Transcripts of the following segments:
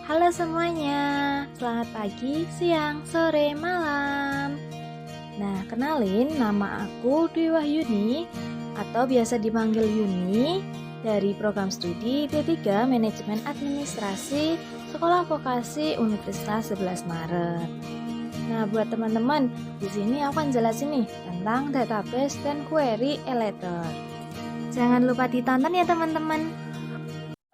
Halo semuanya, selamat pagi, siang, sore, malam. Nah, kenalin nama aku Dwi Wahyuni atau biasa dipanggil Yuni dari program studi D3 Manajemen Administrasi Sekolah Vokasi Universitas 11 Maret. Nah, buat teman-teman, di sini aku akan jelasin nih tentang database dan query elevator. Jangan lupa ditonton ya teman-teman.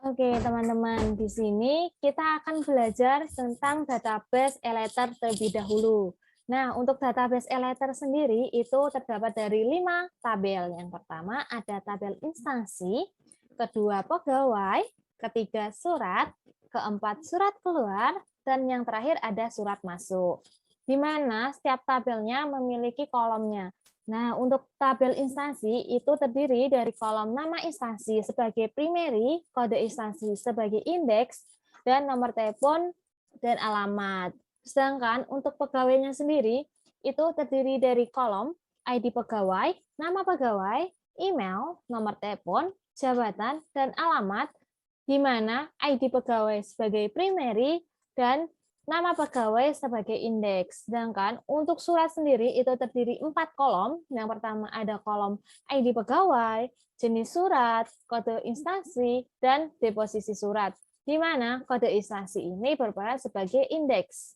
Oke, teman-teman, di sini kita akan belajar tentang database elevator terlebih dahulu. Nah, untuk database elevator sendiri itu terdapat dari 5 tabel. Yang pertama ada tabel instansi, kedua pegawai, ketiga surat, keempat surat keluar, dan yang terakhir ada surat masuk. Di mana setiap tabelnya memiliki kolomnya. Nah, untuk tabel instansi itu terdiri dari kolom nama instansi sebagai primary, kode instansi sebagai indeks, dan nomor telepon dan alamat. Sedangkan untuk pegawainya sendiri itu terdiri dari kolom ID pegawai, nama pegawai, email, nomor telepon, jabatan, dan alamat, di mana ID pegawai sebagai primary dan nama pegawai sebagai indeks. Sedangkan untuk surat sendiri itu terdiri 4 kolom. Yang pertama ada kolom ID pegawai, jenis surat, kode instansi, dan deposisi surat. Di mana kode instansi ini berperan sebagai indeks.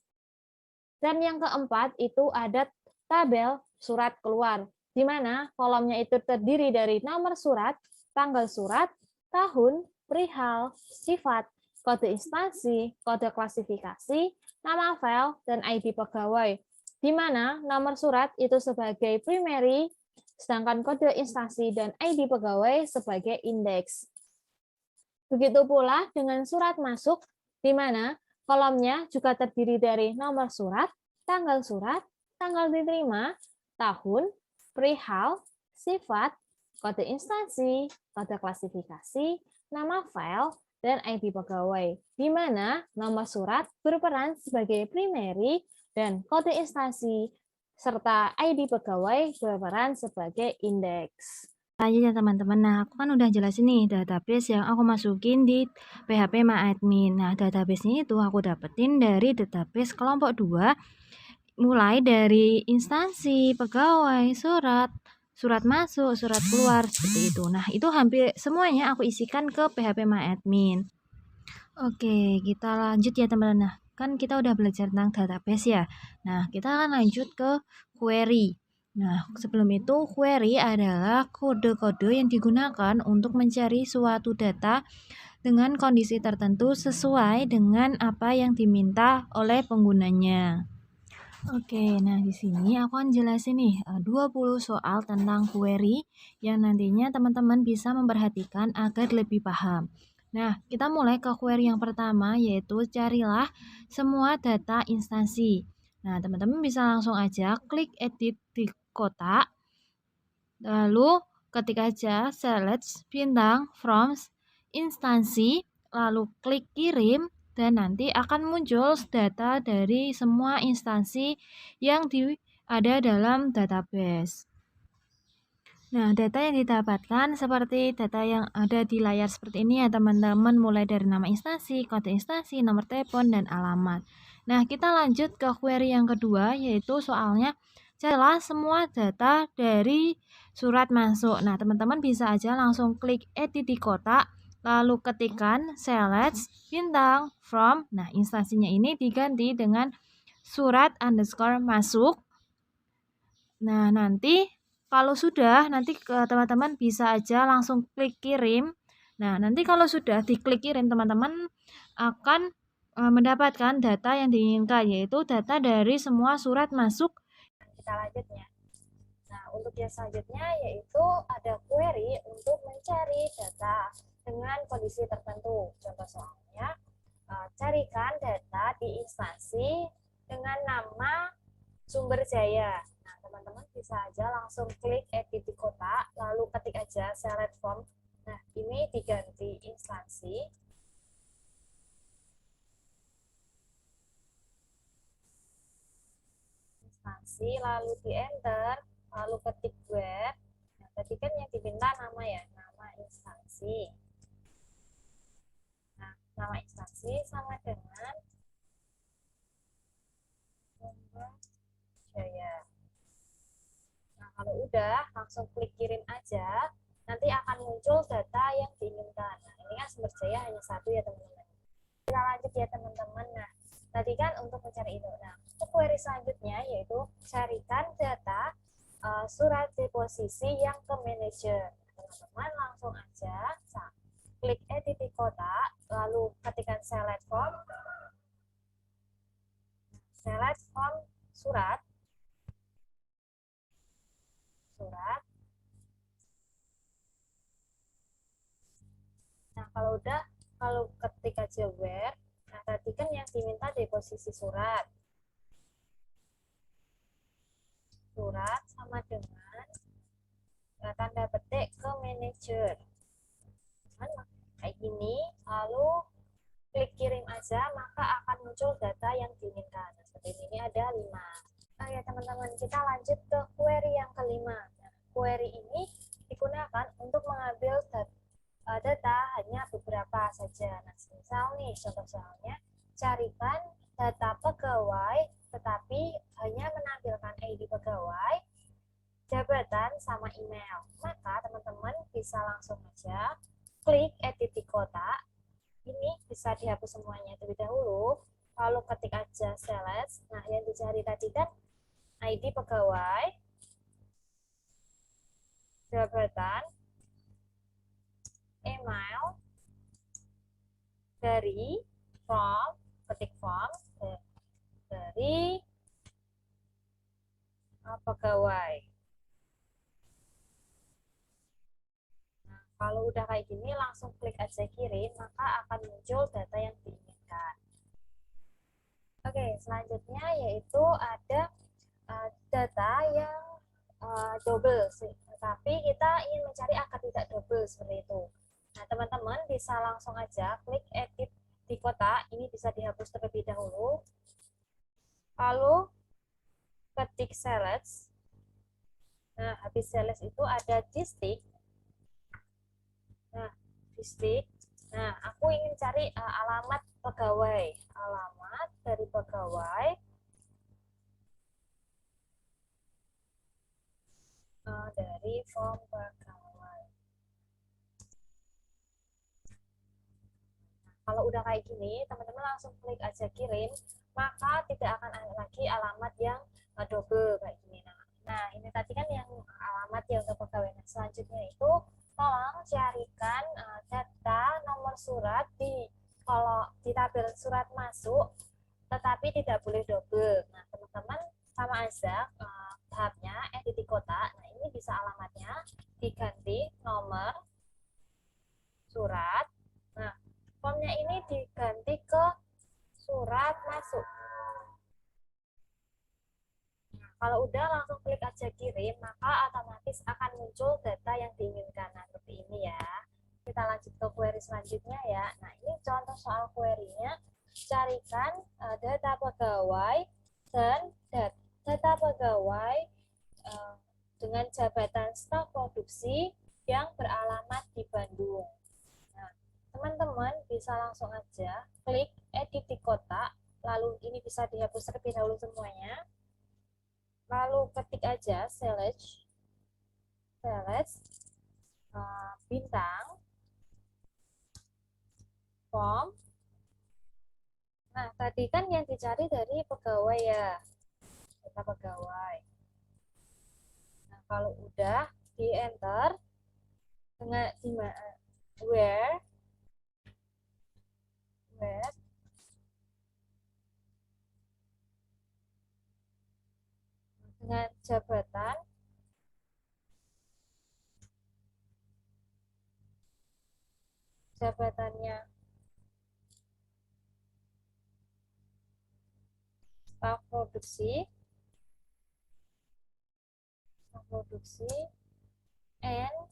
Dan yang keempat itu ada tabel surat keluar, di mana kolomnya itu terdiri dari nomor surat, tanggal surat, tahun, perihal, sifat, kode instansi, kode klasifikasi, nama file, dan ID pegawai. Di mana nomor surat itu sebagai primary, sedangkan kode instansi dan ID pegawai sebagai indeks. Begitu pula dengan surat masuk, di mana kolomnya juga terdiri dari nomor surat, tanggal diterima, tahun, perihal, sifat, kode instansi, kode klasifikasi, nama file, dan ID pegawai, di mana nomor surat berperan sebagai primary dan kode instansi serta ID pegawai berperan sebagai indeks. Lanjut ya teman-teman. Nah, aku kan udah jelasin nih database yang aku masukin di PHP MyAdmin. Nah, database-nya itu aku dapetin dari database kelompok 2, mulai dari instansi, pegawai, surat, surat masuk, surat keluar, seperti itu. Nah, itu hampir semuanya aku isikan ke PHP MyAdmin. Oke, kita lanjut ya teman-teman. Nah, kan kita udah belajar tentang database ya. Nah, kita akan lanjut ke query. Nah, sebelum itu query adalah kode-kode yang digunakan untuk mencari suatu data dengan kondisi tertentu sesuai dengan apa yang diminta oleh penggunanya. Oke, nah di sini aku akan jelasin nih 20 soal tentang query yang nantinya teman-teman bisa memperhatikan agar lebih paham. Nah, kita mulai ke query yang pertama yaitu carilah semua data instansi. Nah, teman-teman bisa langsung aja klik edit di kotak, lalu ketik aja select bintang from instansi, lalu klik kirim, dan nanti akan muncul data dari semua instansi yang ada dalam database. Nah, data yang didapatkan seperti data yang ada di layar seperti ini ya teman-teman, mulai dari nama instansi, kode instansi, nomor telepon, dan alamat. Nah, kita lanjut ke query yang kedua, yaitu soalnya carilah semua data dari surat masuk. Nah, teman-teman bisa aja langsung klik edit di kotak, lalu ketikkan select bintang from. Nah, instansinya ini diganti dengan surat underscore masuk. Nah, nanti kalau sudah, nanti ke teman-teman bisa aja langsung klik kirim. Nah, nanti kalau sudah diklik kirim, teman-teman akan mendapatkan data yang diinginkan, yaitu data dari semua surat masuk. Kita lanjutnya. Nah, untuk yang selanjutnya yaitu ada query untuk mencari data dengan kondisi tertentu. Contoh soalnya, carikan data di instansi dengan nama sumber jaya. Nah, teman-teman bisa aja langsung klik edit di kotak, lalu ketik aja select from. Nah, ini diganti instansi. Lalu di enter, lalu ketik where. Nah, tadi kan yang diminta nama ya, nama instansi. Nah, nama instansi sama dengan Lomba Jaya. Nah, kalau udah, langsung klik kirim aja. Nanti akan muncul data yang diinginkan. Nah, ini kan sumber Jaya hanya satu ya teman-teman. Kita lanjut ya teman-teman. Nah, tadi kan untuk mencari itu. Nah, untuk query selanjutnya yaitu carikan data surat deposisi yang ke manajer. Teman-teman langsung aja klik edit di kotak, lalu ketikkan select form surat, surat. Nah, kalau ketika aja where, nah tadi kan yang diminta deposisi surat. Surat sama dengan tanda petik ke manajer. Nah, kayak gini, lalu klik kirim aja, maka akan muncul data yang diinginkan. Nah, seperti ini ada 5. Nah ya teman-teman, kita lanjut ke query yang kelima. Nah, query ini digunakan untuk mengambil data hanya beberapa saja. Nah, misal nih, contoh soalnya, carikan data pegawai, tetapi hanya menampilkan ID pegawai, jabatan, sama email. Maka teman-teman bisa langsung aja klik edit di kotak. Ini bisa dihapus semuanya terlebih dahulu. Lalu ketik aja select. Nah, yang dicari tadi kan ID pegawai, jabatan, email, dari form, ketik form, dari pegawai. Nah, kalau udah kayak gini langsung klik aja kirim, maka akan muncul data yang diinginkan. Oke, selanjutnya yaitu ada data yang double sih, tapi kita ingin mencari agar tidak double seperti itu. Nah, teman-teman bisa langsung aja klik edit di kotak, ini bisa dihapus terlebih dahulu. Lalu ketik select. Nah, habis select itu ada distrik. Nah, distrik. Nah, aku ingin cari alamat pegawai. Alamat dari pegawai dari form pegawai. Kalau udah kayak gini, teman-teman langsung klik aja kirim, maka tidak akan ada lagi alamat yang double kayak gini. Nah, ini tadi kan yang alamat yang untuk pegawai. Nah, selanjutnya itu tolong carikan data nomor surat kalau di tabel surat masuk, tetapi tidak boleh double. Nah, teman-teman sama aja tahapnya edit di kotak. Nah, ini bisa alamatnya diganti nomor surat. Nah, formnya ini diganti ke surat masuk. Nah, kalau udah langsung klik aja kirim, maka otomatis akan muncul data yang diinginkan. Nah, seperti ini ya. Kita lanjut ke query selanjutnya ya. Nah, ini contoh soal query-nya. Carikan data pegawai dan data pegawai dengan jabatan staf produksi yang beralamat di Bandung. Nah, teman-teman bisa langsung aja klik edit di kotak, lalu ini bisa dihapus terlebih dahulu semuanya. Lalu ketik aja select bintang form. Nah, tadi kan yang dicari dari pegawai ya, data pegawai. Nah, kalau udah di enter dengan where dengan jabatannya staf produksi and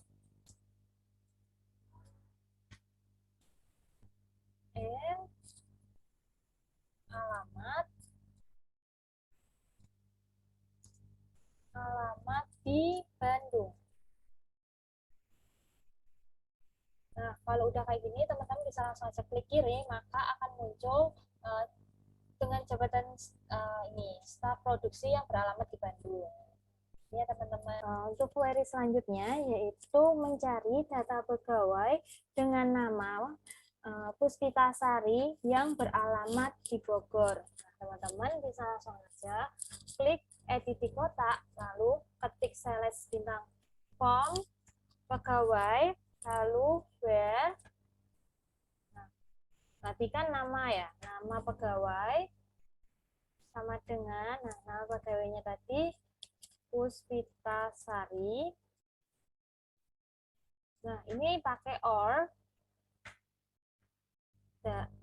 alamat di Bandung. Nah, kalau udah kayak gini, teman-teman bisa langsung aja klik kiri, maka akan muncul dengan jabatan ini staf produksi yang beralamat di Bandung. Ya teman-teman. Untuk query selanjutnya yaitu mencari data pegawai dengan nama Puspitasari yang beralamat di Bogor. Nah, teman-teman bisa langsung aja klik edit di kotak, lalu ketik select bintang form pegawai, lalu where. Nah, perhatikan nama ya, nama pegawai sama dengan nama pegawainya tadi Puspitasari. Nah, ini pakai or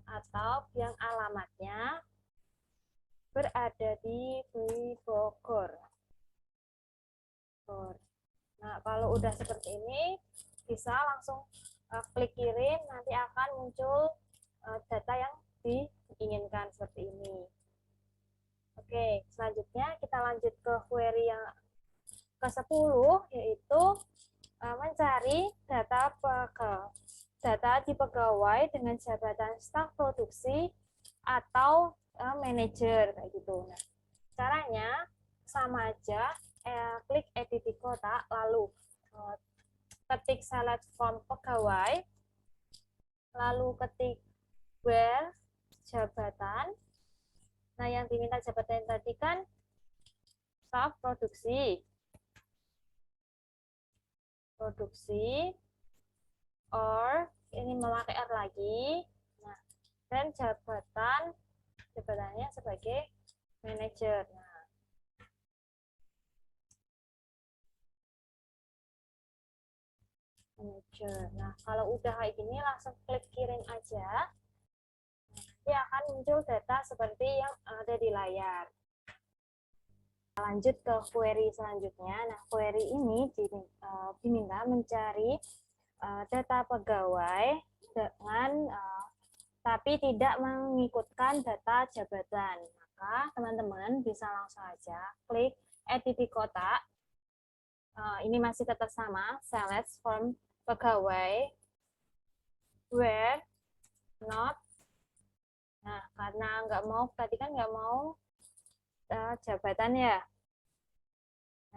atau yang alamatnya berada di Bogor. Nah, kalau udah seperti ini, bisa langsung klik kirim, nanti akan muncul data yang diinginkan seperti ini. Oke, selanjutnya kita lanjut ke query yang ke-10, yaitu mencari data di pegawai dengan jabatan staf produksi atau manajer kayak gitu. Nah, caranya sama aja, klik edit di kotak, lalu ketik select form pegawai, lalu ketik where jabatan. Nah, yang diminta jabatan tadi kan staf produksi. Or ini memakai R lagi. Nah, dan jabatannya sebagai manajer. Nah, kalau udah kayak gini langsung klik kirim aja. Nanti akan muncul data seperti yang ada di layar. Lanjut ke query selanjutnya. Nah, query ini diminta mencari data pegawai dengan tapi tidak mengikutkan data jabatan. Maka teman-teman bisa langsung aja klik edit di kotak. Ini masih tetap sama, select form pegawai, where not. Nah, karena nggak mau, tadi kan nggak mau jabatan ya.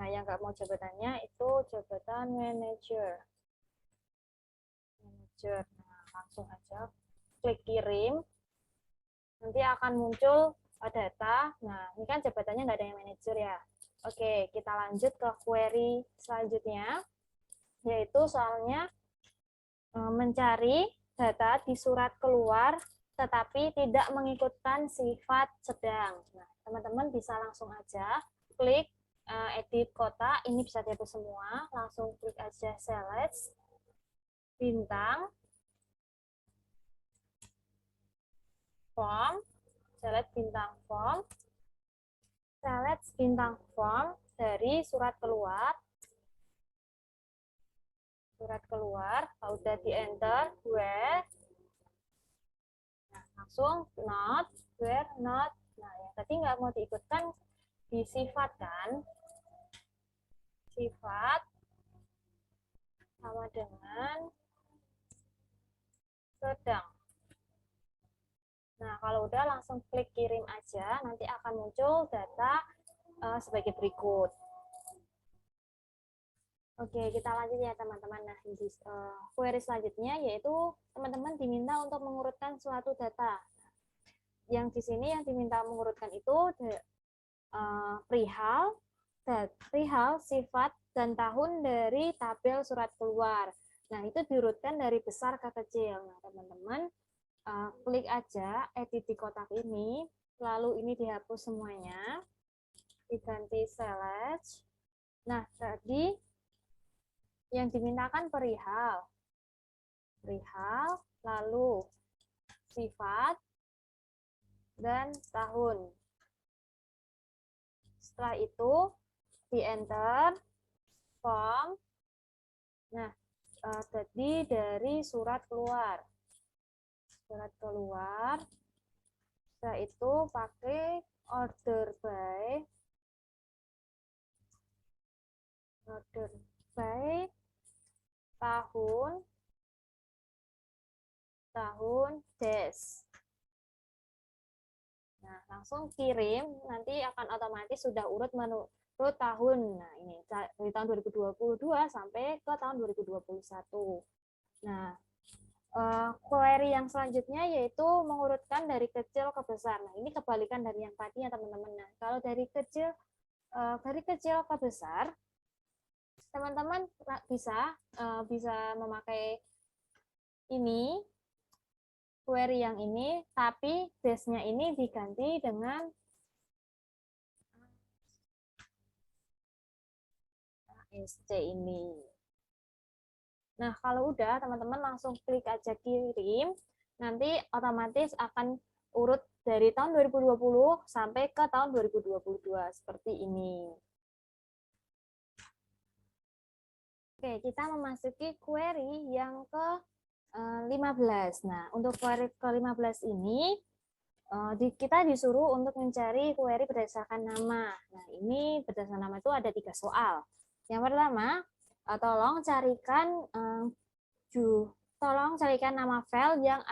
Nah, yang nggak mau jabatannya itu jabatan manager. Nah, langsung aja klik kirim. Nanti akan muncul data. Nah, ini kan jabatannya nggak ada yang manager ya. Oke, kita lanjut ke query selanjutnya, yaitu soalnya mencari data di surat keluar tetapi tidak mengikutkan sifat sedang. Nah, teman-teman bisa langsung aja klik edit kotak, ini bisa dihapus semua, langsung klik aja select bintang form, select bintang form dari surat keluar. Kalau udah di enter where, nah, langsung not, where not. Nah, yang tadi nggak mau diikutkan di sifat kan, sifat sama dengan sedang. Nah, kalau udah langsung klik kirim aja, nanti akan muncul data sebagai berikut. Oke, kita lanjut ya teman-teman. Nah, query selanjutnya yaitu teman-teman diminta untuk mengurutkan suatu data. Yang di sini yang diminta mengurutkan itu perihal, sifat, dan tahun dari tabel surat keluar. Nah, itu diurutkan dari besar ke kecil. Nah, teman-teman klik aja edit di kotak ini, lalu ini dihapus semuanya, diganti select. Nah, tadi yang dimintakan perihal, lalu sifat, dan tahun. Setelah itu di enter form. Nah, tadi dari surat keluar. Setelah itu pakai order by tahun tahun dash. Nah, langsung kirim, nanti akan otomatis sudah urut menurut tahun. Nah, ini dari tahun 2022 sampai ke tahun 2021. Nah, query yang selanjutnya yaitu mengurutkan dari kecil ke besar. Nah, ini kebalikan dari yang tadi ya, teman-teman. Nah, kalau dari kecil ke besar, teman-teman bisa memakai ini query yang ini, tapi base-nya ini diganti dengan SC ini. Nah, kalau udah, teman-teman langsung klik aja kirim, nanti otomatis akan urut dari tahun 2020 sampai ke tahun 2022, seperti ini. Oke, kita memasuki query yang ke-15. Nah, untuk query ke-15 ini, kita disuruh untuk mencari query berdasarkan nama. Nah, ini berdasarkan nama itu ada 3 soal. Yang pertama, tolong carikan nama file yang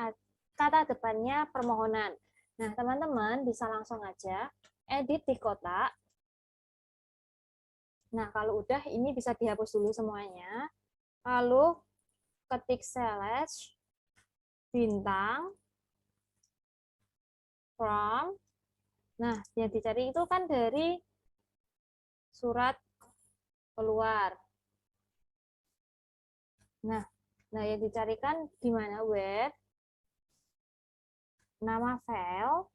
kata depannya permohonan. Nah, teman-teman bisa langsung aja edit di kotak. Nah, kalau udah ini bisa dihapus dulu semuanya. Lalu ketik slash bintang from. Nah, yang dicari itu kan dari surat keluar. Nah, yang dicarikan gimana, where nama file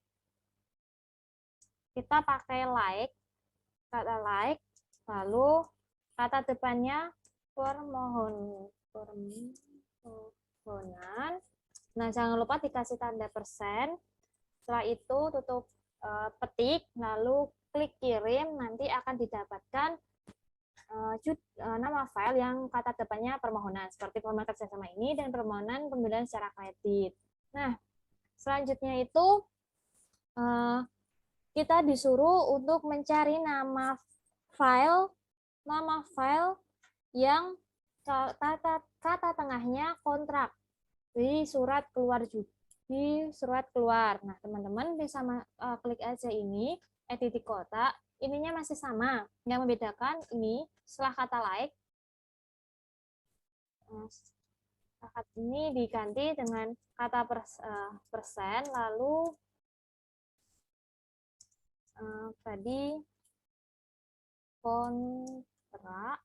kita pakai kata like, lalu kata depannya permohonan. Nah, jangan lupa dikasih tanda persen. Setelah itu tutup petik, lalu klik kirim, nanti akan didapatkan nama file yang kata depannya permohonan, seperti permohonan kerjasama ini dan permohonan pembelian secara kredit. Nah, selanjutnya itu kita disuruh untuk mencari nama file yang kata tengahnya kontrak di surat keluar Nah, teman-teman bisa klik aja ini, edit di kotak. Ininya masih sama. Yang membedakan ini setelah kata like, ini diganti dengan kata persen, lalu tadi kontrak.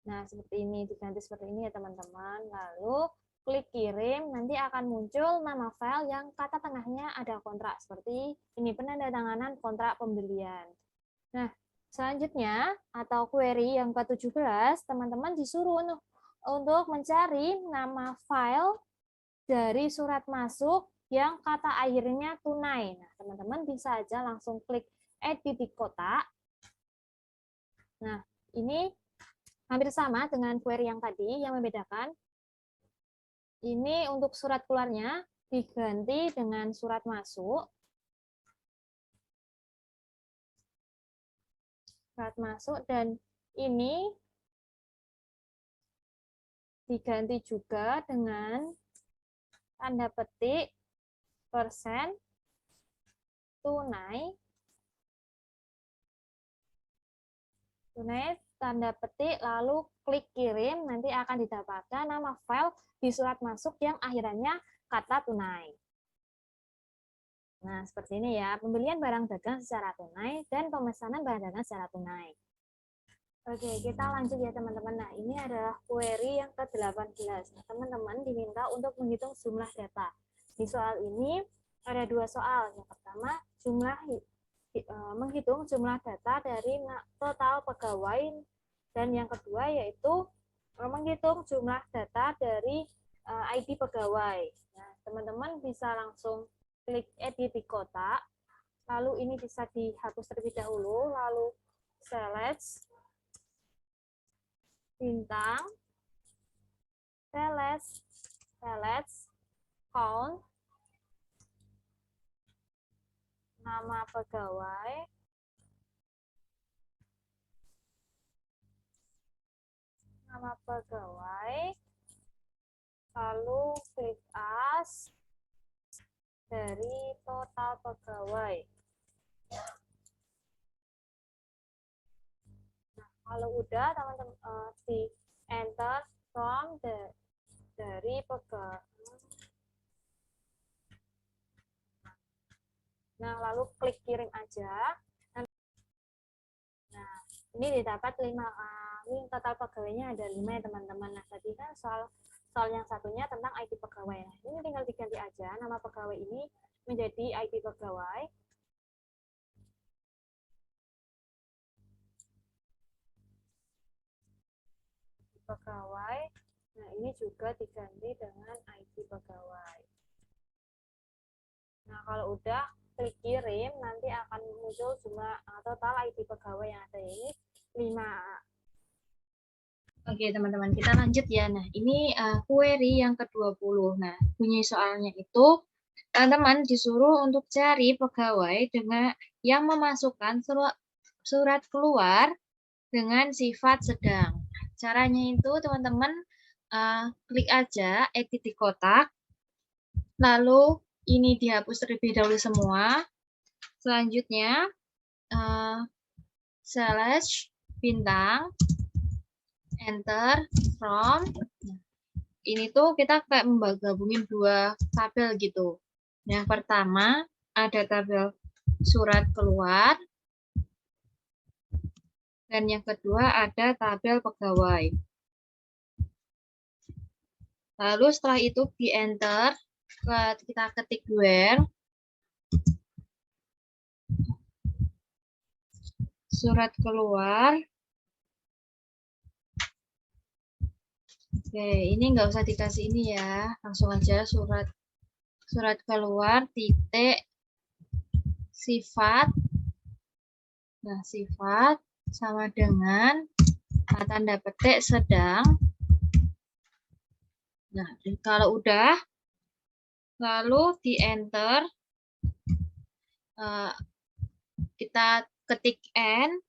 Nah, seperti ini, diganti seperti ini ya teman-teman. Lalu klik kirim, nanti akan muncul nama file yang kata tengahnya ada kontrak. Seperti ini, penandatanganan kontrak pembelian. Nah, selanjutnya atau query yang ke-17, teman-teman disuruh untuk mencari nama file dari surat masuk yang kata akhirnya tunai. Nah, teman-teman bisa aja langsung klik edit di kotak. Nah, ini hampir sama dengan query yang tadi, yang membedakan ini untuk surat keluarnya diganti dengan surat masuk. Dan ini diganti juga dengan tanda petik persen tunai tanda petik, lalu klik kirim, nanti akan didapatkan nama file di surat masuk yang akhirnya kata tunai. Nah, seperti ini ya, pembelian barang dagang secara tunai dan pemesanan barang dagang secara tunai. Oke, kita lanjut ya teman-teman. Nah, ini adalah query yang ke-18. Nah, teman-teman diminta untuk menghitung jumlah data. Di soal ini ada 2 soal. Yang pertama, menghitung jumlah data dari total pegawai, dan yang kedua yaitu menghitung jumlah data dari ID pegawai. Nah, teman-teman bisa langsung klik edit di kotak, lalu ini bisa dihapus terlebih dahulu, lalu select bintang, select count, nama pegawai, nama pegawai, lalu klik as dari total pegawai. Nah, kalau udah teman-teman di enter from dari pegawai. Nah, lalu klik kirim aja. Nah, ini didapat 5. Ini total pegawainya ada 5 ya teman-teman. Nah, tadi kan soal yang satunya tentang ID pegawai. Nah, ini tinggal diganti aja nama pegawai ini menjadi ID pegawai. Nah, ini juga diganti dengan ID pegawai. Nah, kalau udah klik kirim, nanti akan muncul jumlah total ID pegawai yang ada ini 5. Oke, teman-teman, kita lanjut ya. Nah, ini query yang ke-20. Nah, bunyi soalnya itu, teman-teman disuruh untuk cari pegawai dengan yang memasukkan surat keluar dengan sifat sedang. Caranya itu, teman-teman, klik aja edit di kotak, lalu ini dihapus terlebih dahulu semua. Selanjutnya, slash bintang, enter from. Ini tuh kita kayak menggabungin 2 tabel gitu. Yang pertama ada tabel surat keluar, dan yang kedua ada tabel pegawai. Lalu setelah itu di enter, kita ketik where surat keluar. Oke, ini nggak usah dikasih ini ya, langsung aja surat keluar titik sifat. Nah, sifat sama dengan tanda petik sedang. Nah, kalau udah, lalu di enter, kita ketik N.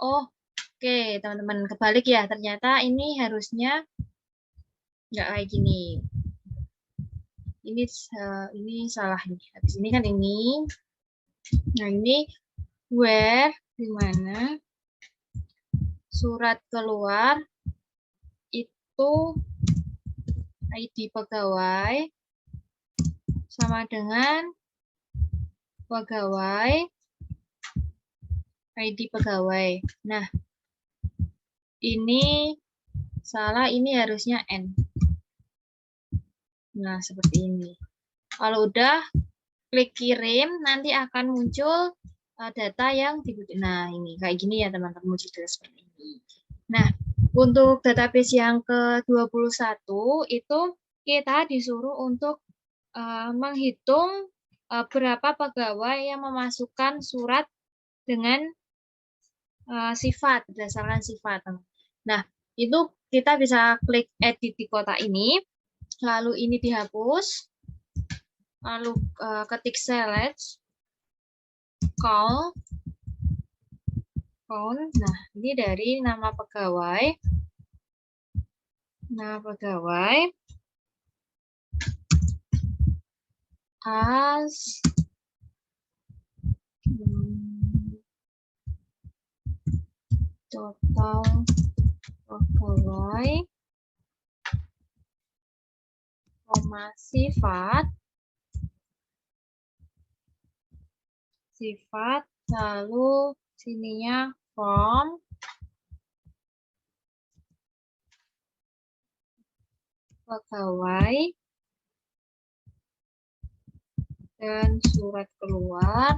Oh, oke, teman-teman, kebalik ya. Ternyata ini harusnya nggak kayak gini. Ini salah nih. Habis ini kan ini. Nah, ini where, di mana surat keluar itu ID pegawai sama dengan pegawai ID pegawai. Nah, ini salah, ini harusnya N. Nah, seperti ini. Kalau udah, klik kirim, nanti akan muncul data yang dibutuhkan. Nah, ini kayak gini ya teman-teman, muncul seperti ini. Nah, untuk database yang ke-21 itu kita disuruh untuk menghitung berapa pegawai yang memasukkan surat dengan sifat, berdasarkan sifat. Nah, itu kita bisa klik edit di kotak ini, lalu ini dihapus, lalu ketik select count. Nah, ini dari nama pegawai. As total pegawai, sifat, lalu sininya from pegawai dan surat keluar.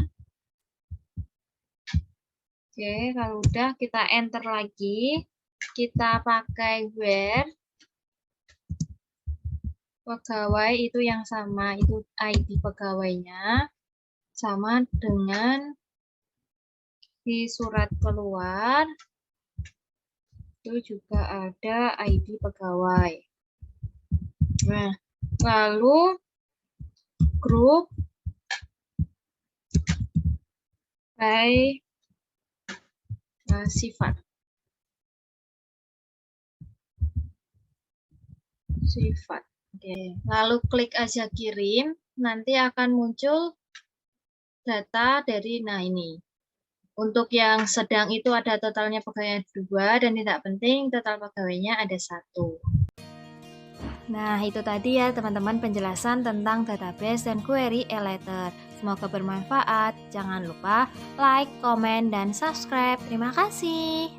Oke, kalau udah kita enter lagi, kita pakai where pegawai itu yang sama, itu ID pegawainya sama dengan di surat keluar itu juga ada ID pegawai. Nah, lalu grup by sifat. sifat. Oke, lalu klik aja kirim, nanti akan muncul data dari, nah ini. Untuk yang sedang itu ada totalnya pegawainya 2 dan tidak penting total pegawainya ada 1. Nah, itu tadi ya teman-teman penjelasan tentang database dan query e-letter. Semoga bermanfaat. Jangan lupa like, komen, dan subscribe. Terima kasih.